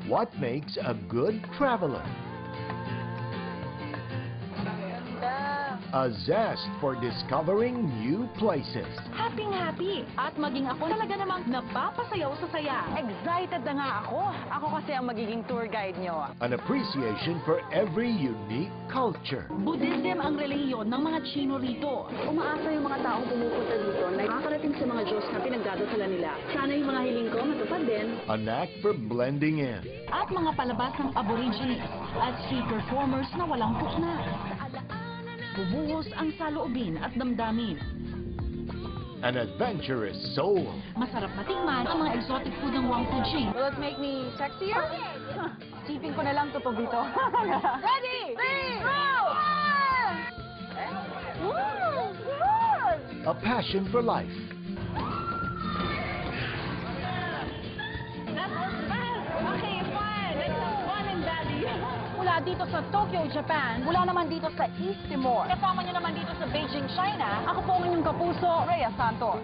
What makes a good traveler? A zest for discovering new places. Happy at maging ako talaga namang napapasayaw sa saya. Excited na nga ako. Ako kasi ang magiging tour guide nyo. An appreciation for every unique culture. Buddhism ang reliyon ng mga Chino rito. Umaasa yung mga taong pumupunta dito na nakakarating sa mga Diyos na pinagdadasala nila. Sana yung mga hiling ko matupad din. A knack for blending in. At mga palabas ng Aborigines at street performers na walang pukna. Bubuhos ang saloobin at damdamin. An adventurous soul. Masarap matikman ang mga exotic food ng Wang Fujing. Will it make me sexier? Sipin ko na lang to dito. Ready? 3, 2, 1! A passion for life. Okay, fine. Let's fun and daddy. Mula dito sa Tokyo, Japan. Mula naman dito sa East Timor. Kasama nyo naman dito sa Beijing, China. Ako po ang inyong kapuso, Rhea Santos.